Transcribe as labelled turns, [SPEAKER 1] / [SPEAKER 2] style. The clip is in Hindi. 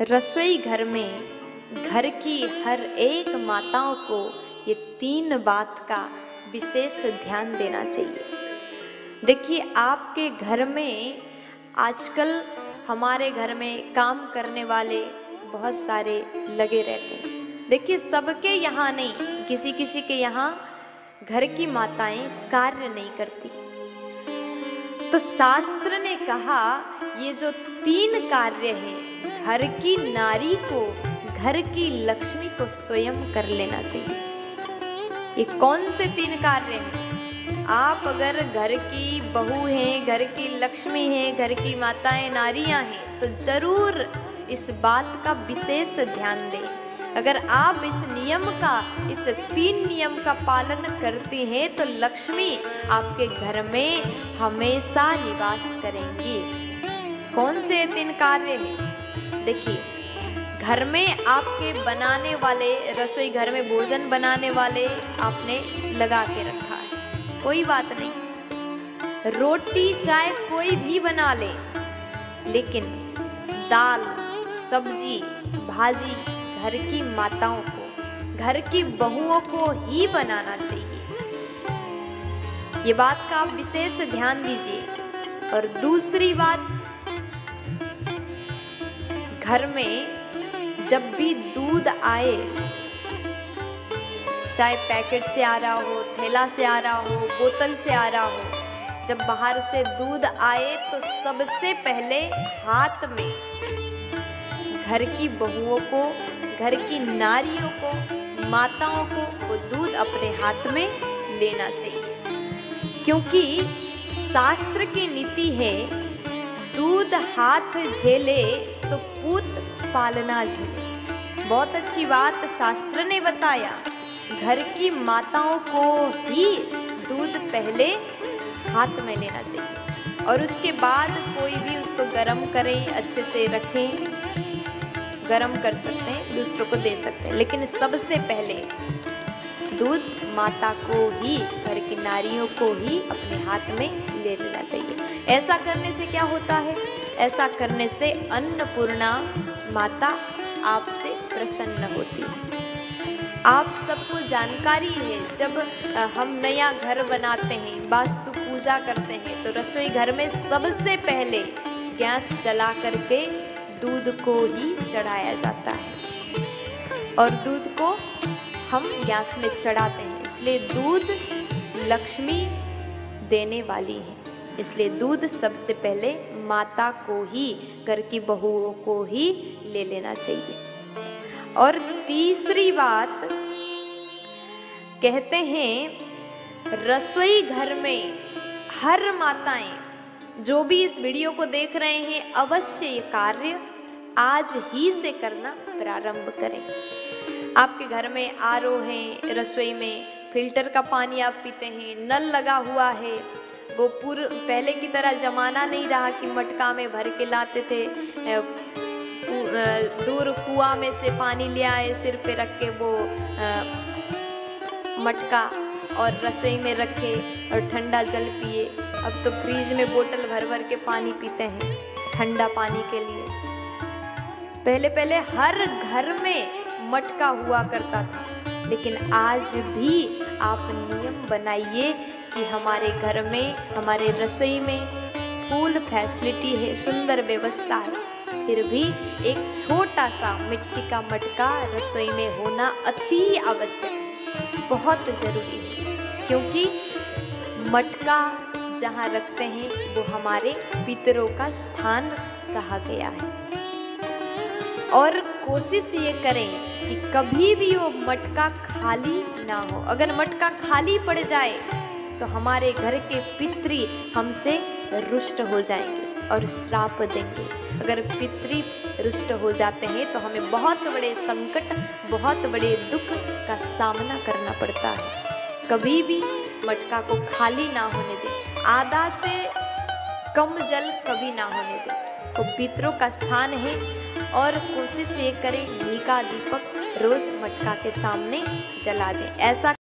[SPEAKER 1] रसोई घर में घर की हर एक माताओं को ये 3 बात का विशेष ध्यान देना चाहिए। देखिए, आपके घर में आजकल हमारे घर में काम करने वाले बहुत सारे लगे रहते हैं। देखिए, सबके यहाँ नहीं, किसी किसी के यहाँ घर की माताएं कार्य नहीं करती। तो शास्त्र ने कहा ये जो 3 कार्य हैं, घर की नारी को, घर की लक्ष्मी को स्वयं कर लेना चाहिए। ये कौन से 3 कार्य हैं? आप अगर घर की बहू हैं, घर की लक्ष्मी हैं, घर की माताएं नारियां हैं, तो जरूर इस बात का विशेष ध्यान दें। अगर आप इस नियम का, इस 3 नियम का पालन करती हैं तो लक्ष्मी आपके घर में हमेशा निवास करेंगी। कौन से 3 कार्य हैं? देखिए, घर में आपके बनाने वाले, रसोई घर में भोजन बनाने वाले आपने लगा के रखा है, कोई बात नहीं, रोटी चाहे कोई भी बना ले, लेकिन दाल, सब्जी, भाजी घर की माताओं को, घर की बहुओं को ही बनाना चाहिए। ये बात का आप विशेष ध्यान दीजिए। और दूसरी बात, घर में जब भी दूध आए, चाहे पैकेट से आ रहा हो, थैला से आ रहा हो, बोतल से आ रहा हो, जब बाहर से दूध आए तो सबसे पहले हाथ में घर की बहुओं को, घर की नारियों को, माताओं को वो दूध अपने हाथ में लेना चाहिए। क्योंकि शास्त्र की नीति है, दूध हाथ झेले तो पूत पालना झेले। बहुत अच्छी बात शास्त्र ने बताया, घर की माताओं को ही दूध पहले हाथ में लेना चाहिए और उसके बाद कोई भी उसको गर्म करें, अच्छे से रखें, गरम कर सकते हैं, दूसरों को दे सकते हैं, लेकिन सबसे पहले दूध माता को ही, घर की नारियों को ही अपने हाथ में ले लेना चाहिए। ऐसा करने से क्या होता है? ऐसा करने से अन्नपूर्णा माता आपसे प्रसन्न होती है। आप सबको जानकारी है, जब हम नया घर बनाते हैं, वास्तु पूजा करते हैं, तो रसोई घर में सबसे पहले गैस जला करके दूध को ही चढ़ाया जाता है और दूध को हम गैस में चढ़ाते हैं। इसलिए दूध लक्ष्मी देने वाली है, इसलिए दूध सबसे पहले माता को ही, घर की बहुओं को ही ले लेना चाहिए। और तीसरी बात, कहते हैं रसोई घर में हर माताएं, जो भी इस वीडियो को देख रहे हैं, अवश्य ये कार्य आज ही से करना प्रारंभ करें। आपके घर में आरओ है, रसोई में फिल्टर का पानी आप पीते हैं, नल लगा हुआ है, वो पहले की तरह जमाना नहीं रहा कि मटका में भर के लाते थे, दूर कुआं में से पानी ले आए, सिर पे रख के वो मटका और रसोई में रखे और ठंडा जल पिए। अब तो फ्रिज में बोतल भर भर के पानी पीते हैं ठंडा पानी के लिए। पहले हर घर में मटका हुआ करता था, लेकिन आज भी आप नियम बनाइए कि हमारे घर में, हमारे रसोई में फुल फैसिलिटी है, सुंदर व्यवस्था है, फिर भी एक छोटा सा मिट्टी का मटका रसोई में होना अति आवश्यक है, बहुत जरूरी है। क्योंकि मटका जहाँ रखते हैं वो हमारे पितरों का स्थान कहा गया है। और कोशिश ये करें कि कभी भी वो मटका खाली ना हो। अगर मटका खाली पड़ जाए तो हमारे घर के पितृ हमसे रुष्ट हो जाएंगे और श्राप देंगे। अगर पितृ रुष्ट हो जाते हैं तो हमें बहुत बड़े संकट, बहुत बड़े दुख का सामना करना पड़ता है। कभी भी मटका को खाली ना होने दें, आधा से कम जल कभी ना होने दें, वो पितरों का स्थान है। और कोशिश ये करें घी का दीपक रोज मटका के सामने जला दें। ऐसा